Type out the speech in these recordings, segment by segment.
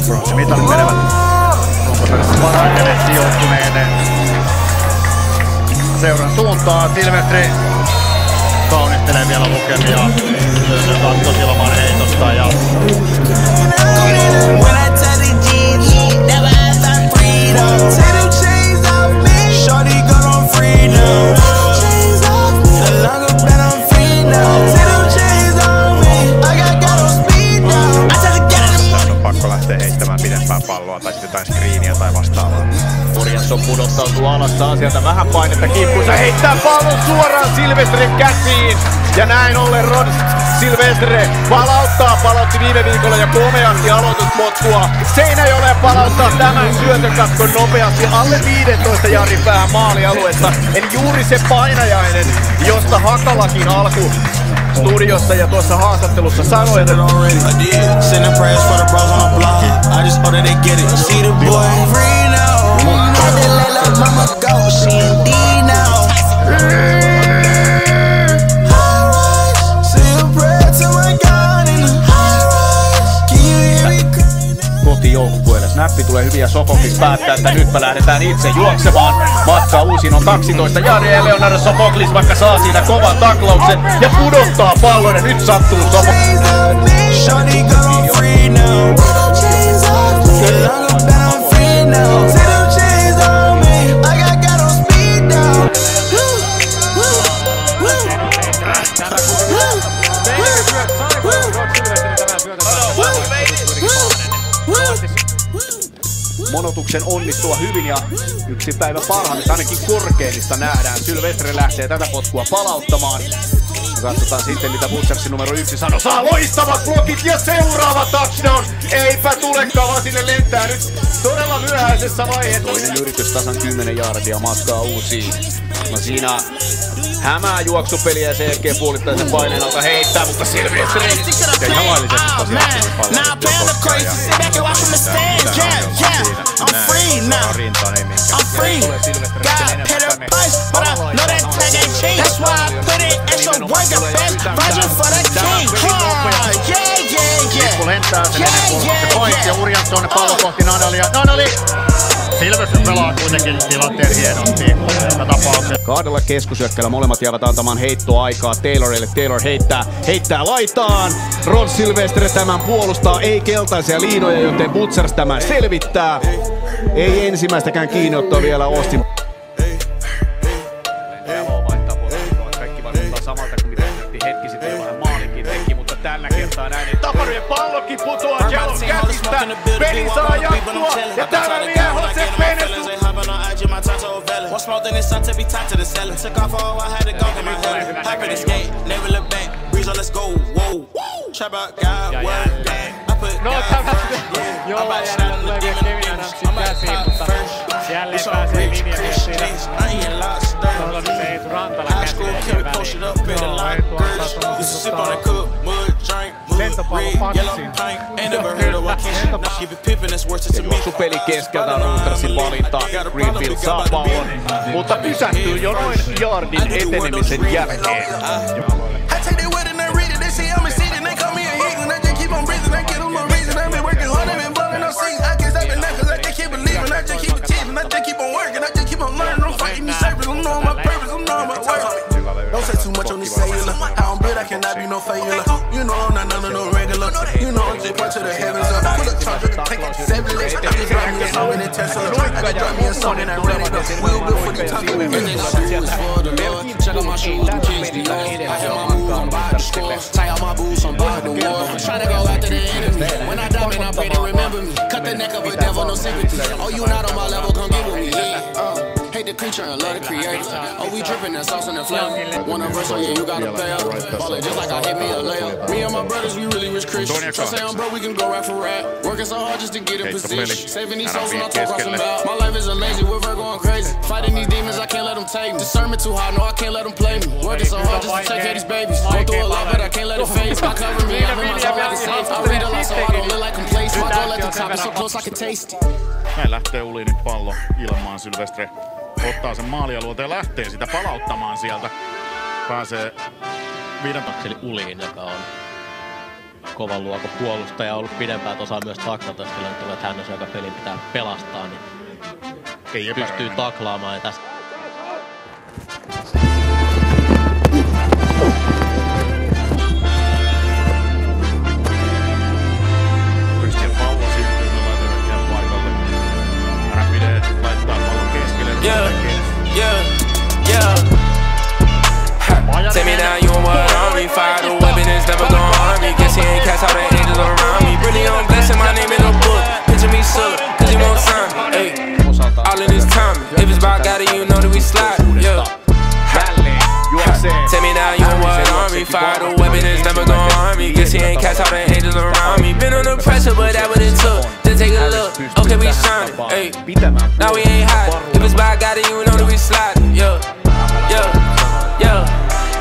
Bronssimitallit menevät runkosarjassa parhaiten sijoittuneiden seuran suuntaan. Silvestri kaunistelee vielä lukemia kakkosilman heitosta ja pakko lähteä heittämään pidempään palloa tai sitten jotain screeniä tai vastaavaa. Urjansson pudottautuu alas, saa sieltä vähän painetta kimppuunsa, heittää pallon suoraan Silvestren käsiin. Ja näin ollen Rod Silvestre palautti viime viikolla ja komeasti aloituspotkua Seinäjoelle palauttaa tämän syötökatkon nopeasti alle 15 jardin päähän maalialuetta. Eli juuri se painajainen, josta Hakalakin alku studiossa ja tuossa haastattelussa sanoi, että kotijoukkueelle. Snappi tulee hyviä Sofoklis päättää, että nyt me lähdetään itse juoksemaan. Matka uusin on 12 jardia ja Leonardo Sofoklis vaikka saa siitä kovan taklauksen ja pudottaa pallon ja nyt sattuu Sofoklis. Monotuksen onnistua hyvin ja yksi päivä parhaimmista ainakin korkeimmista nähdään. Silvestre lähtee tätä potkua palauttamaan. Katsotaan sitten mitä Butchersin numero 1 sanoo. Saa loistavat blokit ja seuraava touchdown. Eipä tulekaan, vaan sinne lentää nyt todella myöhäisessä vaiheessa. Toinen yritys tasan 10 jardia matkaa uusiin. No siinä hämää juoksupeliä ja sen jälkeen puolittaisen paineen alta heittää, mutta Silvestre ja ihan laillisesti tosiaan rintaan ei minkään. Tulee Silvestre Lippu lentää sen ennen kuin se pois ja Urjansson pallo kohti Nadalia. Nadali! Silvestri pelaa kuitenkin tilanteen hienosti tässä tapauksessa. Kahdella keskusyökkäillä molemmat jäävät antamaan heittoaikaa Taylorille. Taylor heittää laitaan. Rod Silvestre tämän puolustaa, ei keltaisia liinoja, joten Butchers tämän selvittää. Ei ensimmäistäkään kiinniottoa vielä Austin. Kaikki vaikuttaa samalta kuin mitä hetki sitten jo vähän maalinkin teki, mutta tällä kertaa näin ei tapahdu ja pallokin putoaa Jalon käsistä. Peli saa jattua ja täällä vie Jose Penesu. One small thing is to be tied to the cellar. Took off all I had to go in my head. Hop in the skate, never look back. Breeze on, let's go. Whoa. Trap out, God, word, gang. I put God first. I'm about to shine the demon in the bitch. I'm at the top first. It's all rich, Christians. I ain't lost high school kid posted up in the lockers. Used to sip on that cook, mud, drink, red, yellow paint. Ain't never heard of what can keep it pimpin', that's worth it to me. Juoksupeli keskeltä on Ultrasin valinta. Greenfield saa pallon, mutta pysähtyy jo noin yardin etenemisen jälkeen. Don't say too much on this cellular. I don't bet I cannot be no failure. You know I'm not none of no regular. You know I'm just point to the heavens up. Pull up charger, take it 7 legs. I just got me a song in the Tesla. I just got me a song and I ran it up. We'll build for the top. Everything I do is for the Lord. Check out my shoes, them kicks be off. I hit my move, I'm by the score. Tie out my boots, I'm by the war. Tryna go after the enemy. When I die, man, I pray they remember me. Cut the neck of a devil, no sympathy. Oh, you not on my level, come get with me. Hate the creature and love the creator. Oh, we dripping that sauce on the flavor. One of us, oh yeah, you gotta pay up. Ballin' just like I hit me a layup. Me and my brothers, we really rich Christians. So say I'm broke, we can go rap for rap. Working so hard just to get in position. Saving these souls when I talk off some mouth. My life is amazing, we're going crazy. Fighting these demons, I can't let them take me. Discernment too high, no, I can't let them play me. Working so hard just to take care of these babies. Go through a lot, but I can't let it phase. God cover me, I remind myself like a safe. I read a lot so I don't live like complacent. My goal at the top is so close I can taste it. Näin lähtee Ulinin pallo ilmaan. Silvestre ottaa sen maalialueelta ja lähtee sitä palauttamaan sieltä. Pääsee 5. Eli Ulin, joka on kovan luokan puolustaja, ollut pidempään, että osaa myös taklata, jos tilanne tulee, että hän on se, joka pelin pitää pelastaa, niin pystyy taklaamaan. Ja tässä Christian pallo siirtyy laitoiväkkään paikalle. Rapide laittaa pallon keskelle. Tell me now you want army. Fire the weapon is never gonna harm me. Guess he ain't cast all the angels around me. Really on blessing my name in the book. Picture me shook, cause he won't sign me. Ayy, all in this time. If it's about got it, you know that we slide. Yeah. Tell me now you want army. Fire the weapon is never gonna harm me. Guess he ain't cast all the angels around me. Been under pressure, but that what it took. Just take a look. Okay, we shining. Ayy, now we ain't hiding. If it's about got it, you know that we slide. Yeah.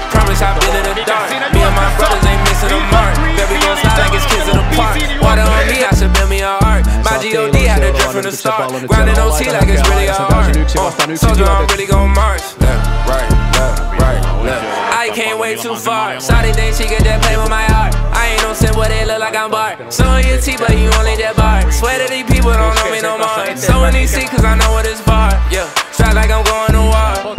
Promise I've been in the dark. Me and my brothers ain't missing a mark. Bet we gon' slide like it's kids in the park. Water on me, I should build me a heart. My G.O.D. had a drift from the start. Grinding OT like it's really a heart. Soldier, I'm really gon' march. Left, right, left. I can't wait too far. Shawty think she can just play with my heart. I ain't no simp, but they look like I'm barred. So in your teeth, but you only that bar. Swear that these people don't know me no more. So in these seats, cause I know what it's for. Yeah, strike like I'm going to war.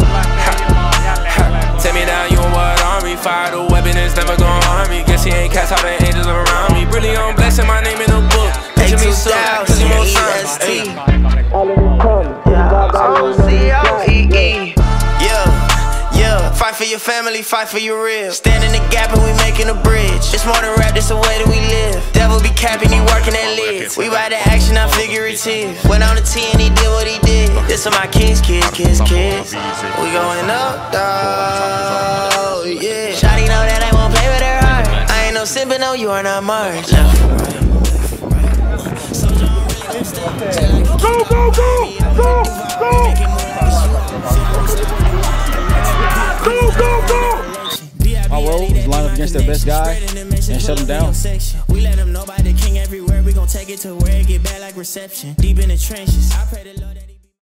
Tell me now you what army. Fire the weapon is never gonna harm me. Guess he ain't cast all the angels around me. Really on blessing my name in the book. Picture me so, cause he won't sign. O-C-O-E-E. Yeah, fight for your family, fight for your real. Stand in the gap and we making a bridge. It's more than rap, it's the way that we live. Devil be capping, he working at lids. We ride the action, I'm figurative. Went on the T and he did what he did. This are my kids. We going up, dawg, yeah. Shawty know that I won't play with her heart. I ain't no simp, but no, you are not March. My role is line up against their best guy and shut him down. We let them know by the king everywhere. We gon' take it to where it get bad like reception. Deep in the trenches. I pray the Lord that